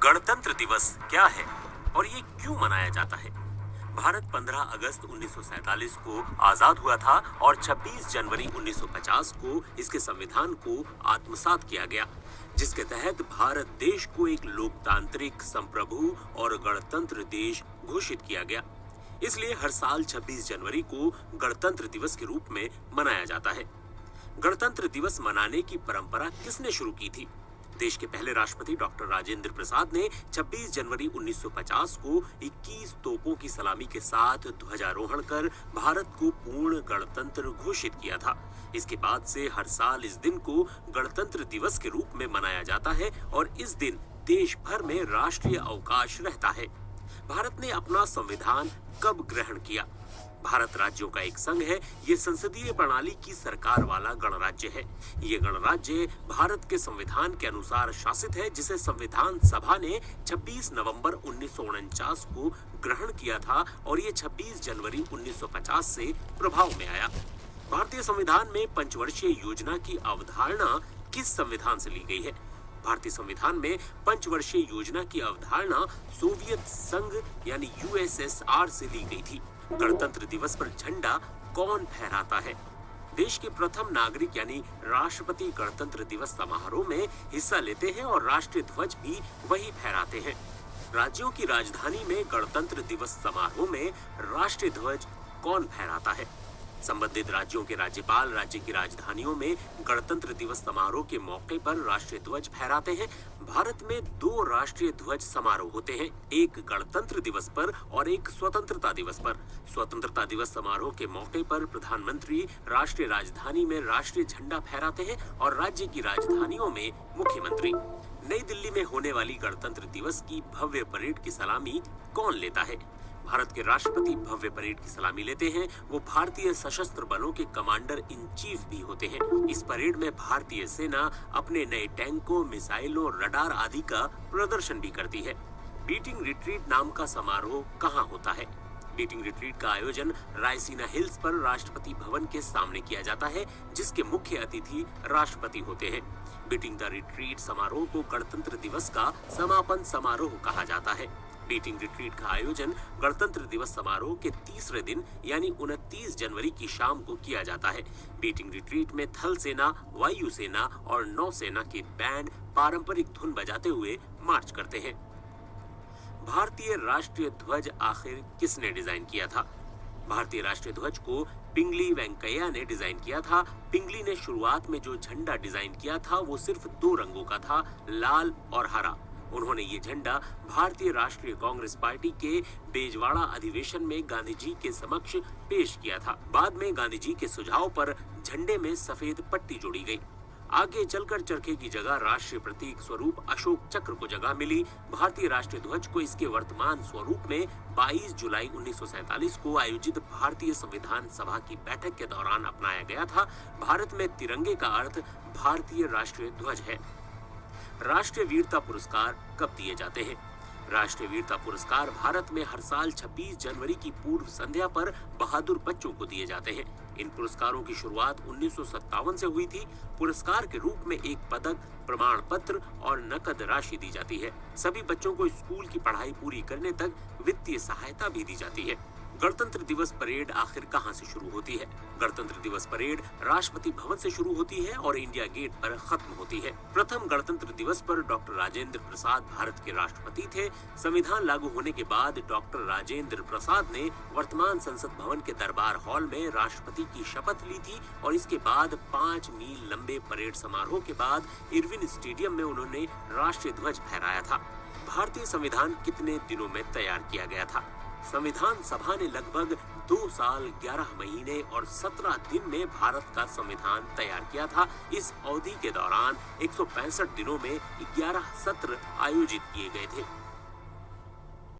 गणतंत्र दिवस क्या है और ये क्यों मनाया जाता है? भारत 15 अगस्त 1947 को आजाद हुआ था और 26 जनवरी 1950 को इसके संविधान को आत्मसात किया गया, जिसके तहत भारत देश को एक लोकतांत्रिक, संप्रभु और गणतंत्र देश घोषित किया गया। इसलिए हर साल 26 जनवरी को गणतंत्र दिवस के रूप में मनाया जाता है। गणतंत्र दिवस मनाने की परंपरा किसने शुरू की थी? देश के पहले राष्ट्रपति डॉक्टर राजेंद्र प्रसाद ने 26 जनवरी 1950 को 21 तोपों की सलामी के साथ ध्वजारोहण कर भारत को पूर्ण गणतंत्र घोषित किया था। इसके बाद से हर साल इस दिन को गणतंत्र दिवस के रूप में मनाया जाता है और इस दिन देश भर में राष्ट्रीय अवकाश रहता है। भारत ने अपना संविधान कब ग्रहण किया? भारत राज्यों का एक संघ है। ये संसदीय प्रणाली की सरकार वाला गणराज्य है। ये गणराज्य भारत के संविधान के अनुसार शासित है, जिसे संविधान सभा ने 26 नवंबर 1949 को ग्रहण किया था और ये 26 जनवरी 1950 से प्रभाव में आया। भारतीय संविधान में पंचवर्षीय योजना की अवधारणा किस संविधान से ली गई है? भारतीय संविधान में पंचवर्षीय योजना की अवधारणा सोवियत संघ यानी यूएसएसआर से ली गई थी। गणतंत्र दिवस पर झंडा कौन फहराता है? देश के प्रथम नागरिक यानी राष्ट्रपति गणतंत्र दिवस समारोह में हिस्सा लेते हैं और राष्ट्रीय ध्वज भी वही फहराते हैं। राज्यों की राजधानी में गणतंत्र दिवस समारोह में राष्ट्रीय ध्वज कौन फहराता है? संबंधित राज्यों के राज्यपाल राज्य की राजधानियों में गणतंत्र दिवस समारोह के मौके पर राष्ट्रीय ध्वज फहराते हैं। भारत में 2 राष्ट्रीय ध्वज समारोह होते हैं, एक गणतंत्र दिवस पर और एक स्वतंत्रता दिवस पर। स्वतंत्रता दिवस समारोह के मौके पर प्रधानमंत्री राष्ट्रीय राजधानी में राष्ट्रीय झंडा फहराते हैं और राज्य की राजधानियों में मुख्यमंत्री। नई दिल्ली में होने वाली गणतंत्र दिवस की भव्य परेड की सलामी कौन लेता है? भारत के राष्ट्रपति भव्य परेड की सलामी लेते हैं। वो भारतीय सशस्त्र बलों के कमांडर इन चीफ भी होते हैं। इस परेड में भारतीय सेना अपने नए टैंकों, मिसाइलों, रडार आदि का प्रदर्शन भी करती है। बीटिंग रिट्रीट नाम का समारोह कहाँ होता है? बीटिंग रिट्रीट का आयोजन रायसीना हिल्स पर राष्ट्रपति भवन के सामने किया जाता है, जिसके मुख्य अतिथि राष्ट्रपति होते हैं। बीटिंग द रिट्रीट समारोह को गणतंत्र दिवस का समापन समारोह कहा जाता है। बीटिंग रिट्रीट का आयोजन गणतंत्र दिवस समारोह के तीसरे दिन यानी 29 जनवरी की शाम को किया जाता है। बीटिंग रिट्रीट में थल सेना, वायु सेना और नौसेना के बैंड पारंपरिक धुन बजाते हुए मार्च करते हैं। भारतीय राष्ट्रीय ध्वज आखिर किसने डिजाइन किया था? भारतीय राष्ट्रीय ध्वज को पिंगली वेंकैया ने डिजाइन किया था। पिंगली ने शुरुआत में जो झंडा डिजाइन किया था वो सिर्फ 2 रंगों का था, लाल और हरा। उन्होंने ये झंडा भारतीय राष्ट्रीय कांग्रेस पार्टी के बेजवाड़ा अधिवेशन में गांधी जी के समक्ष पेश किया था। बाद में गांधी जी के सुझाव पर झंडे में सफेद पट्टी जोड़ी गई। आगे चलकर चरखे की जगह राष्ट्रीय प्रतीक स्वरूप अशोक चक्र को जगह मिली। भारतीय राष्ट्रीय ध्वज को इसके वर्तमान स्वरूप में 22 जुलाई 1947 को आयोजित भारतीय संविधान सभा की बैठक के दौरान अपनाया गया था। भारत में तिरंगे का अर्थ भारतीय राष्ट्रीय ध्वज है। राष्ट्रीय वीरता पुरस्कार कब दिए जाते हैं? राष्ट्रीय वीरता पुरस्कार भारत में हर साल 26 जनवरी की पूर्व संध्या पर बहादुर बच्चों को दिए जाते हैं। इन पुरस्कारों की शुरुआत 1957 से हुई थी। पुरस्कार के रूप में एक पदक, प्रमाण पत्र और नकद राशि दी जाती है। सभी बच्चों को स्कूल की पढ़ाई पूरी करने तक वित्तीय सहायता भी दी जाती है। गणतंत्र दिवस परेड आखिर कहां से शुरू होती है? गणतंत्र दिवस परेड राष्ट्रपति भवन से शुरू होती है और इंडिया गेट पर खत्म होती है। प्रथम गणतंत्र दिवस पर डॉक्टर राजेंद्र प्रसाद भारत के राष्ट्रपति थे। संविधान लागू होने के बाद डॉक्टर राजेंद्र प्रसाद ने वर्तमान संसद भवन के दरबार हॉल में राष्ट्रपति की शपथ ली थी और इसके बाद 5 मील लंबे परेड समारोह के बाद इरविन स्टेडियम में उन्होंने राष्ट्रीय ध्वज फहराया था। भारतीय संविधान कितने दिनों में तैयार किया गया था? संविधान सभा ने लगभग 2 साल 11 महीने और 17 दिन में भारत का संविधान तैयार किया था। इस अवधि के दौरान 165 दिनों में 11 सत्र आयोजित किए गए थे।